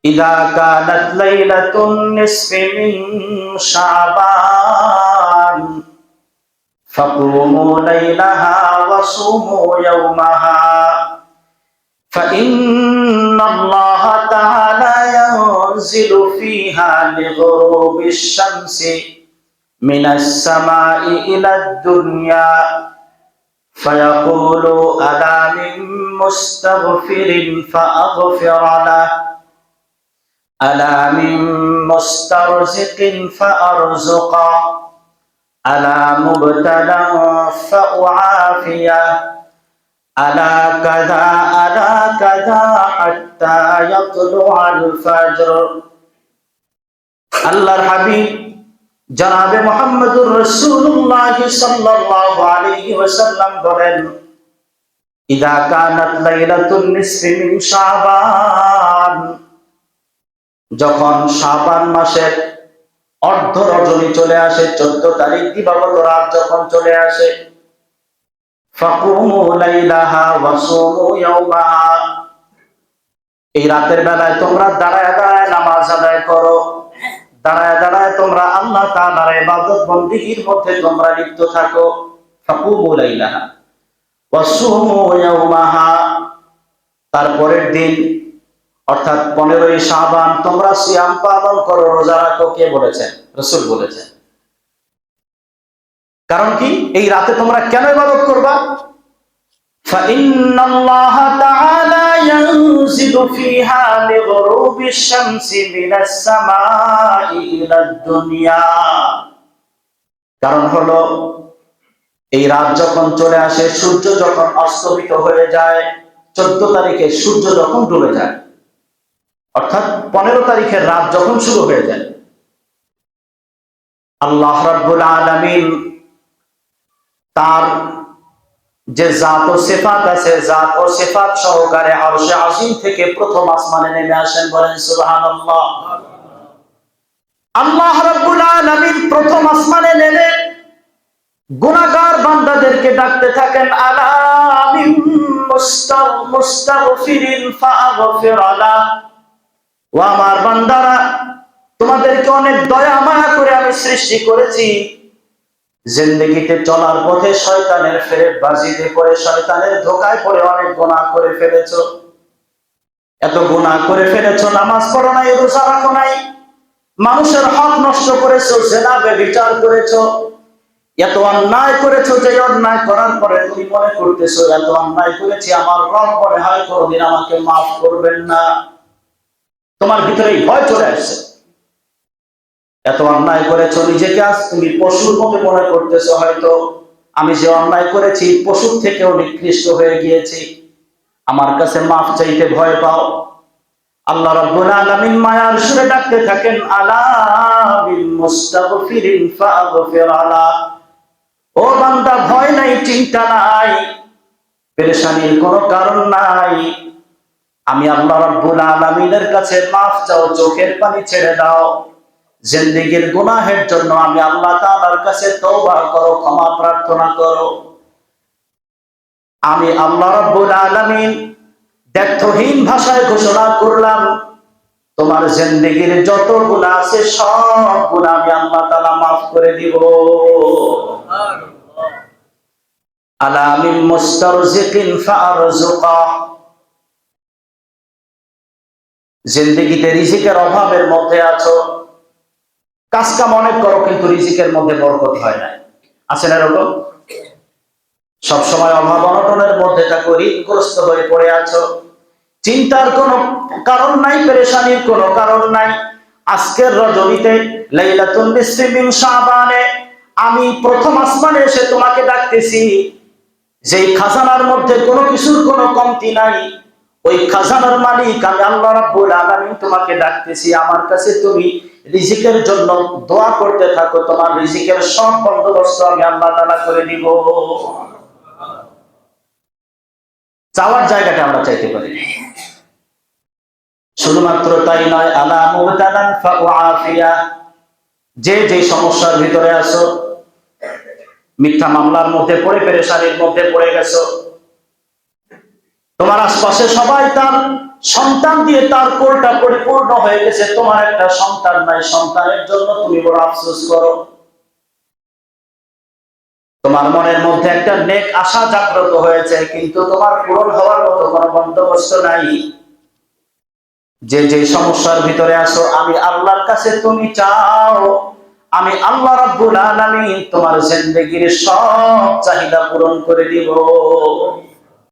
إذا كانت ليلة النصف من شعبان فقوموا ليلها وصوموا يومها فإن الله تعالى ينزل فيها لغروب الشمس من السماء إلى الدنيا فيقول ألا من مستغفر فأغفر له ألا من مسترزق فأرزقه ألا مبتلى فأعافيه ألا كذا حتى يطلع الفجر আল্লাহর হাবিব জনাবে মুহাম্মদুর রাসূলুল্লাহ সাল্লাল্লাহু আলাইহি ওয়াসাল্লাম বলেন ইযা কানাত লাইলাতুন নিসফি মিন শাবান, যখন শাবান মাসের অর্ধ রজনী চলে আসে, 14 তারিখ দিবাগত রাত যখন চলে আসে, ফাকুমু লাইলাহা ওয়া সুমু ইয়াওমাহা, এই রাতের বেলায় তোমরা দাঁড়ায় দাঁড়ায় নামাজ আদায় করো, দাঁড়ায় দাঁড়ায় তোমরা আল্লাহ তাআলার ইবাদত বন্দেগীর মধ্যে তোমরা লিপ্ত থাকো। ফাকুমু লাইলাহা ওয়া সুমু ইয়াওমাহা, তারপরের দিন অর্থাৎ 15ই শাবান তোমরা সিয়াম পালন করো, রোজা রাখো। কে বলেছেন? রাসূল বলেছেন। কারণ কি? এই রাতে তোমরা কেন ইবাদত করবা? فإنَّاللَّهَ تَعَالَى يَنزِلُ فِيهَا لِغُرُوبِ الشَّمْسِ مِنَ السَّمَاءِ إِلَى الدُّنْيَا, কারণ হলো এই রাত যখন চলে আসে, সূর্য যখন অস্তমিত হয়ে যায়, 14 তারিখে সূর্য যখন ডুবে যায়, অর্থাৎ 15 তারিখের রাত যখন শুরু হয়ে যায়, আল্লাহ রাব্বুল আলামিন তার যে জাত ও সিফাত আছে, জাত ও সিফাত সহকারে আরশে আজিম থেকে প্রথম আসমানে নেমে আসেন। বলেন সুবহানাল্লাহ। আল্লাহ রাব্বুল আলামিন প্রথম আসমানে নেমে গুনাহগার বান্দাদেরকে ডাকতে থাকেন, আলা মিন মুস্তাগফিরিন ফাগফির লা, ও আমার বান্দারা, তোমাদেরকে অনেক দয়া মায়া করে আমি সৃষ্টি করেছি। জিন্দেগিতে চলার পথে শয়তানের ফেরেববাজিতে পড়ে, শয়তানের ধোঁকায় পড়ে অনেক গুনাহ করে ফেলেছো। এত গুনাহ করে ফেলেছো, নামাজ পড়ো নাই, রোজা রাখো নাই, মানুষের হক নষ্ট করেছো, জিনা ব্যভিচার করেছো, এত অন্যায় করেছো যে অন্যায় করার পরে তুমি মনে করতেছো এত অন্যায় করেছি, আমার রব মনে হয় কোনদিন আমাকে মাফ করবেন না। তোমার ভিতরে ভয় চলে আসছে। এত অন্যায় করেছো, নিজেকে আজ তুমি পশুর মতো মনে করতেছো, হয়তো আমি যে অন্যায় করেছি পশুর থেকেও নিকৃষ্ট হয়ে গিয়েছি, আমার কাছে মাফ চাইতে ভয় পাও। আল্লাহ রাব্বুল আলামিন মায়ার সুরে ডাকতে থাকেন, আলা বিল মুস্তাগফিরিন ফাগফির লা, ও বান্দা ভয় নাই, চিন্তা নাই, পেরেশানির কোনো কারণ নাই, আমি আল্লাহ রাব্বুল আলামিনের কাছে মাফ চাও, চোখের পানি ছেড়ে দাও, জিন্দেগীর গুনাহের জন্য আমি আল্লাহ তাআলার কাছে তওবা করো, ক্ষমা প্রার্থনা করো। আমি আল্লাহ রাব্বুল আলামিন দ্ব্যর্থহীন ভাষায় ঘোষণা করলাম, তোমার জিন্দেগীর যত গুনাহ আছে সব গুনাহ আমি আল্লাহ তাআলা মাফ করে দিব। আলা মিন মুস্তারজিকিন ফারজুকা, জিন্দেগিতে রিজিকের অভাবের মধ্যে আছো, কাজ কাম অনেক করো কিন্তু রিজিকের মধ্যে বরকত হয় না, আছে না এরকম? সবসময় অভাব অনটনের মধ্যে থাকো, ঋণগ্রস্ত হয়ে পড়ে আছো, চিন্তার কোনো কারণ নাই, পেরেশানির কোনো কারণ নাই। আজকের রজনীতে লাইলাতুন নিসফি মিন শাবানে আমি প্রথম আসমানে এসে তোমাকে ডাকতেছি, যেই খাজানার মধ্যে কোনো কিছুর কোনো কমতি নাই, ওই খাজানার মালিক আমি আল্লাহ রাব্বুল আলামিন তোমাকে ডাকতেছি, আমার কাছে তুমি রিজিকের জন্য দোয়া করতে থাকো, তোমার রিজিকের সব বন্দোবস্ত আমি আল্লাহ তাআলা করে দিব। চাওয়ার জায়গাটা আমরা চাইতে পারি, শুধুমাত্র তাই নয়, আলা মুবতালান ফাউআফিয়া, যে যে সমস্যার ভিতরে আছো, মিথ্যা মামলার মধ্যে পড়ে পেরেশানির মধ্যে পড়ে গেছো, তোমার আশপাশে সবাই তার সন্তান দিয়ে তার কোলটা পরিপূর্ণ হয়ে গেছে, তোমার একটা সন্তান নাই, সন্তানের জন্য তুমি বড় আফসোস করো। তোমার মনের মধ্যে একটা নেক আশা জাগ্রত হয়েছে, কিন্তু তোমার পূরণ হওয়ার মতো কোনো বন্দোবস্ত নাই। যে যে সমস্যার ভিতরে আছো, আমি আল্লাহর কাছে তুমি চাও, আমি আল্লাহ রাব্বুল আলামিন তোমার জিন্দেগীর সব চাহিদা পূরণ করে দিব।